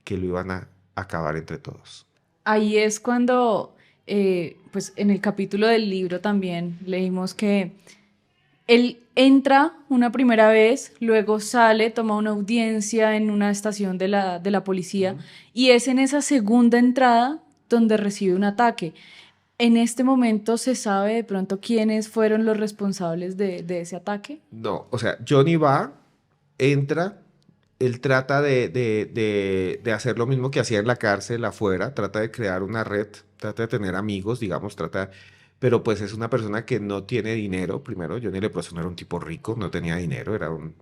S1: que lo iban a acabar entre todos.
S3: Ahí es cuando, pues en el capítulo del libro también leímos que él entra una primera vez, luego sale, toma una audiencia en una estación de la policía y es en esa segunda entrada donde recibe un ataque. ¿En este momento se sabe de pronto quiénes fueron los responsables de ese ataque?
S1: No, o sea, Johnny va, entra, él trata de hacer lo mismo que hacía en la cárcel afuera, trata de crear una red, trata de tener amigos, digamos, pero pues es una persona que no tiene dinero, primero, Johnny Leproso no era un tipo rico, no tenía dinero,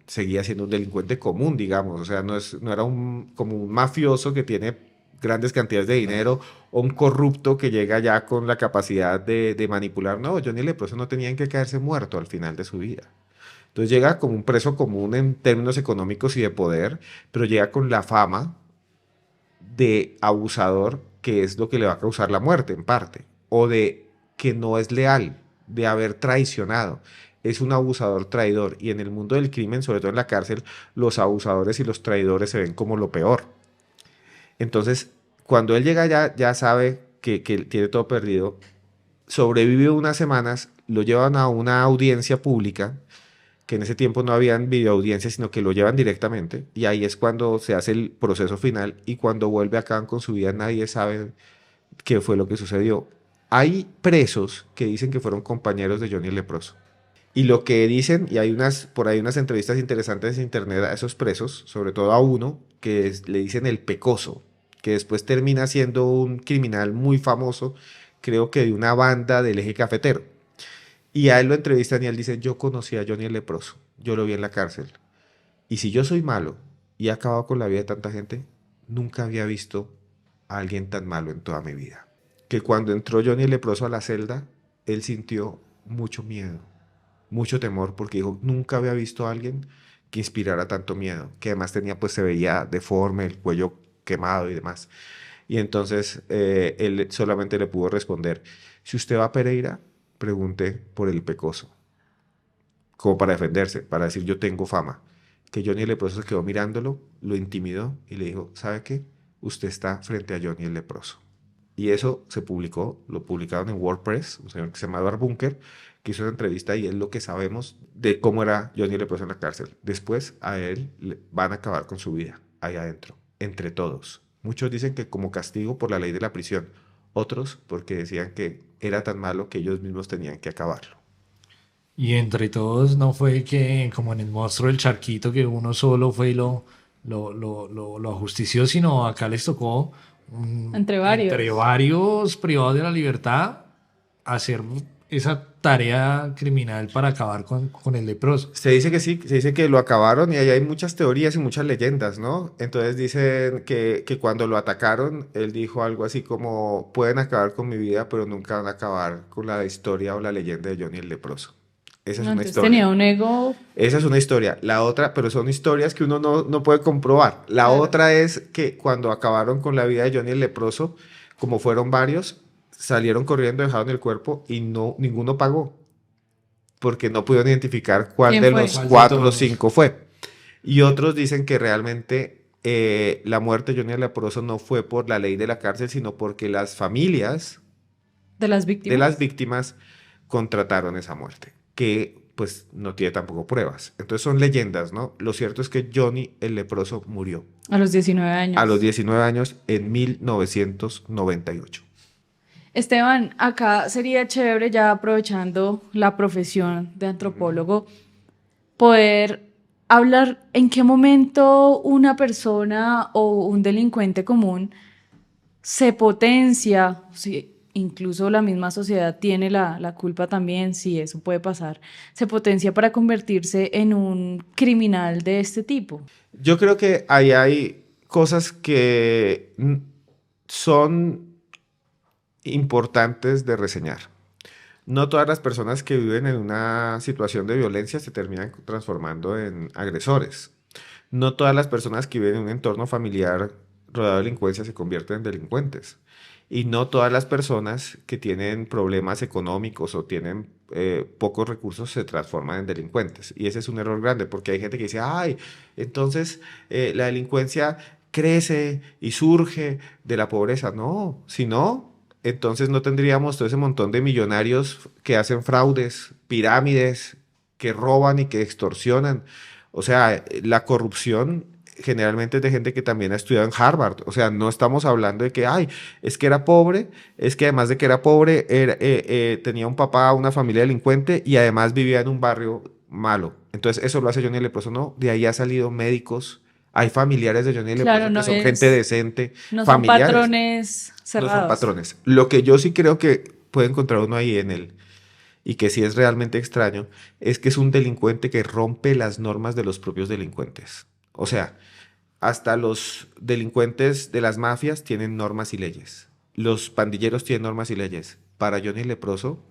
S1: seguía siendo un delincuente común, digamos, o sea, no era como un mafioso que tiene grandes cantidades de dinero o un corrupto que llega ya con la capacidad de manipular, no, Johnny Leproso no tenía en qué caerse muerto al final de su vida. Entonces llega como un preso común en términos económicos y de poder, pero llega con la fama de abusador, que es lo que le va a causar la muerte en parte, o de que no es leal, de haber traicionado. Es un abusador traidor y en el mundo del crimen, sobre todo en la cárcel, los abusadores y los traidores se ven como lo peor. Entonces, cuando él llega ya sabe que tiene todo perdido, sobrevive unas semanas, lo llevan a una audiencia pública, que en ese tiempo no habían videoaudiencias, sino que lo llevan directamente, y ahí es cuando se hace el proceso final, y cuando vuelve acá con su vida nadie sabe qué fue lo que sucedió. Hay presos que dicen que fueron compañeros de Johnny el Leproso, y lo que dicen, y hay por ahí unas entrevistas interesantes en internet a esos presos, sobre todo a uno, le dicen el Pecoso, que después termina siendo un criminal muy famoso, creo que de una banda del eje cafetero. Y a él lo entrevistan y él dice, yo conocí a Johnny el Leproso, yo lo vi en la cárcel. Y si yo soy malo, y ha acabado con la vida de tanta gente, nunca había visto a alguien tan malo en toda mi vida. Que cuando entró Johnny el leproso a la celda, él sintió mucho miedo, mucho temor, porque dijo, nunca había visto a alguien que inspirara tanto miedo, que además tenía, pues se veía deforme, el cuello quemado y demás. Y entonces él solamente le pudo responder, si usted va a Pereira, pregunte por el Pecoso, como para defenderse, para decir yo tengo fama. Que Johnny el leproso se quedó mirándolo, lo intimidó y le dijo, ¿sabe qué? Usted está frente a Johnny el leproso. Y eso se publicó, lo publicaron en WordPress, un señor que se llama Edward Bunker, que hizo una entrevista y es lo que sabemos de cómo era Johnny el leproso en la cárcel. Después a él van a acabar con su vida ahí adentro, entre todos. Muchos dicen que como castigo por la ley de la prisión, otros porque decían que era tan malo que ellos mismos tenían que acabarlo.
S2: Y entre todos no fue que, como en el monstruo del charquito, que uno solo fue y lo ajustició, sino acá les tocó
S3: Entre varios.
S2: entre varios privados de la libertad hacer esa tarea criminal para acabar con el leproso.
S1: Se dice que sí, se dice que lo acabaron y ahí hay muchas teorías y muchas leyendas, ¿no? Entonces dicen que cuando lo atacaron, él dijo algo así como, pueden acabar con mi vida, pero nunca van a acabar con la historia o la leyenda de Johnny el leproso. Esa es
S3: No,
S1: una
S3: entonces
S1: historia.
S3: tenía un ego,
S1: Esa es una historia. La otra, pero son historias que uno no puede comprobar. La
S3: claro.
S1: otra es que cuando acabaron con la vida de Johnny el leproso, como fueron varios, salieron corriendo, dejaron el cuerpo y no, ninguno pagó, porque no pudieron identificar cuál
S3: ¿Quién
S1: de
S3: fue?
S1: los
S2: ¿Cuál de
S1: cuatro o
S2: todos?
S1: cinco fue. Y otros dicen que realmente la muerte de Johnny el leproso no fue por la ley de la cárcel, sino porque las familias
S3: De las
S1: de
S3: víctimas.
S1: las víctimas contrataron esa muerte, que pues no tiene tampoco pruebas. Entonces son leyendas, ¿no? Lo cierto es que Johnny el leproso murió
S3: A los 19 años.
S1: a los 19 años en 1998.
S3: Esteban, acá sería chévere, ya aprovechando la profesión de antropólogo, poder hablar en qué momento una persona o un delincuente común se potencia, si incluso la misma sociedad tiene la culpa también, si eso puede pasar, se potencia para convertirse en un criminal de este tipo.
S1: Yo creo que ahí hay cosas que son importantes de reseñar. No todas las personas que viven en una situación de violencia se terminan transformando en agresores. No todas las personas que viven en un entorno familiar rodeado de delincuencia se convierten en delincuentes. Y no todas las personas que tienen problemas económicos o tienen pocos recursos se transforman en delincuentes. Y ese es un error grande porque hay gente que dice, ay, entonces la delincuencia crece y surge de la pobreza. No, si no, entonces no tendríamos todo ese montón de millonarios que hacen fraudes, pirámides, que roban y que extorsionan. O sea, la corrupción generalmente es de gente que también ha estudiado en Harvard. O sea, no estamos hablando de que, ay, es que era pobre, es que además de que era pobre, tenía un papá, una familia delincuente y además vivía en un barrio malo. Entonces, eso lo hace Johnny el leproso, ¿no? De ahí ha salido médicos. Hay familiares de Johnny el
S3: Claro,
S1: leproso
S3: no
S1: que son
S3: es-
S1: gente decente,
S3: No son
S1: familiares.
S3: patrones
S1: No
S3: cerrados.
S1: son patrones. Lo que yo sí creo que puede encontrar uno ahí en él, y que sí es realmente extraño, es que es un delincuente que rompe las normas de los propios delincuentes. O sea, hasta los delincuentes de las mafias tienen normas y leyes. Los pandilleros tienen normas y leyes. Para Johnny el leproso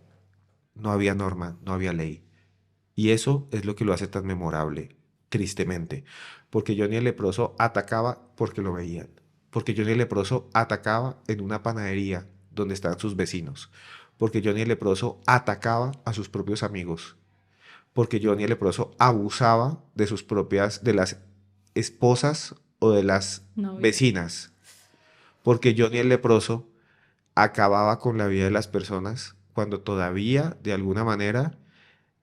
S1: no había norma, no había ley. Y eso es lo que lo hace tan memorable, tristemente. Porque Johnny el leproso atacaba porque lo veían. Porque Johnny el leproso atacaba en una panadería donde estaban sus vecinos. Porque Johnny el leproso atacaba a sus propios amigos. Porque Johnny el leproso abusaba de sus propias, de las esposas o de las
S3: No,
S1: vecinas. Porque Johnny el leproso acababa con la vida de las personas cuando todavía, de alguna manera,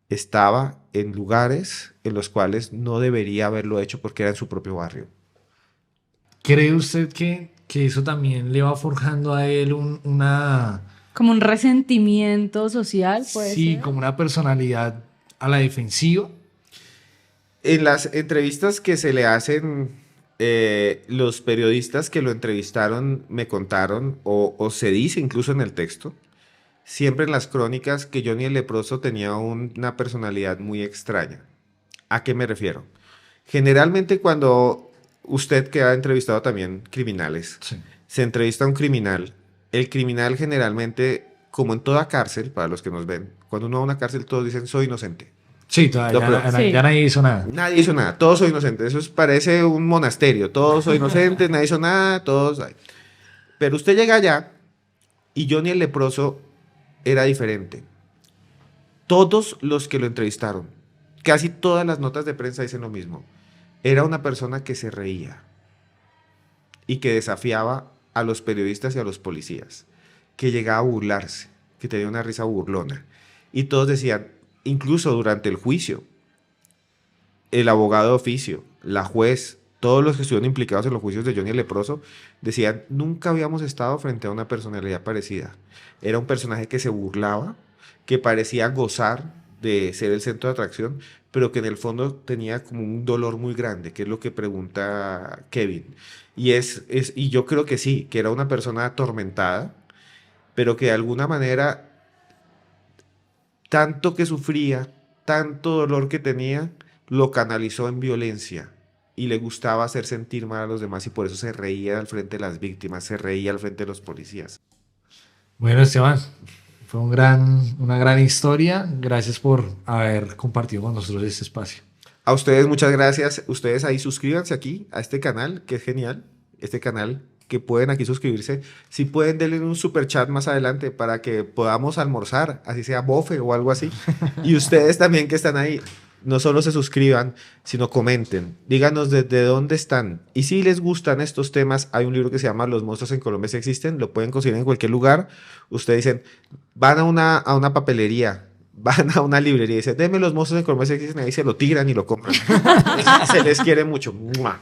S1: estaba en lugares en los cuales no debería haberlo hecho porque era en su propio barrio.
S2: ¿Cree usted que eso también le va forjando a él una,
S3: como un resentimiento social, puede
S2: sí,
S3: ser.
S2: como una personalidad a la defensiva?
S1: En las entrevistas que se le hacen, los periodistas que lo entrevistaron me contaron, o se dice incluso en el texto, siempre en las crónicas, que Johnny el leproso tenía una personalidad muy extraña. ¿A qué me refiero? Generalmente cuando usted que ha entrevistado también criminales,
S2: Sí.
S1: se entrevista a un criminal. El criminal generalmente, como en toda cárcel, para los que nos ven, cuando uno va a una cárcel todos dicen soy inocente.
S2: Sí, todavía,
S1: No, pero-
S3: Sí.
S2: ya nadie hizo nada.
S1: Nadie hizo nada, todos soy inocente. parece un monasterio, todos soy inocentes, nadie hizo nada, todos... ay. Pero usted llega allá y Johnny el leproso era diferente. Todos los que lo entrevistaron, casi todas las notas de prensa dicen lo mismo. Era una persona que se reía y que desafiaba a los periodistas y a los policías, que llegaba a burlarse, que tenía una risa burlona. Y todos decían, incluso durante el juicio, el abogado de oficio, la juez, todos los que estuvieron implicados en los juicios de Johnny el Leproso, decían, nunca habíamos estado frente a una personalidad parecida. Era un personaje que se burlaba, que parecía gozar de ser el centro de atracción, pero que en el fondo tenía como un dolor muy grande, que es lo que pregunta Kevin. Y yo creo que sí, que era una persona atormentada, pero que de alguna manera, tanto que sufría, tanto dolor que tenía, lo canalizó en violencia y le gustaba hacer sentir mal a los demás y por eso se reía al frente de las víctimas, se reía al frente de los policías.
S2: Bueno, Esteban, fue una gran historia. Gracias por haber compartido con nosotros este espacio.
S1: A ustedes muchas gracias. Ustedes ahí suscríbanse aquí a este canal, que es genial. Este canal que pueden aquí suscribirse. Si pueden, denle un super chat más adelante para que podamos almorzar, así sea bofe o algo así. Y ustedes también que están ahí, no solo se suscriban, sino comenten. Díganos desde dónde están. Y si les gustan estos temas, hay un libro que se llama Los monstruos en Colombia sí existen. Lo pueden conseguir en cualquier lugar. Ustedes dicen, van a una papelería, van a una librería y dicen, denme Los monstruos en Colombia sí existen. Ahí se lo tiran y lo compran. Se les quiere mucho. ¡Mua!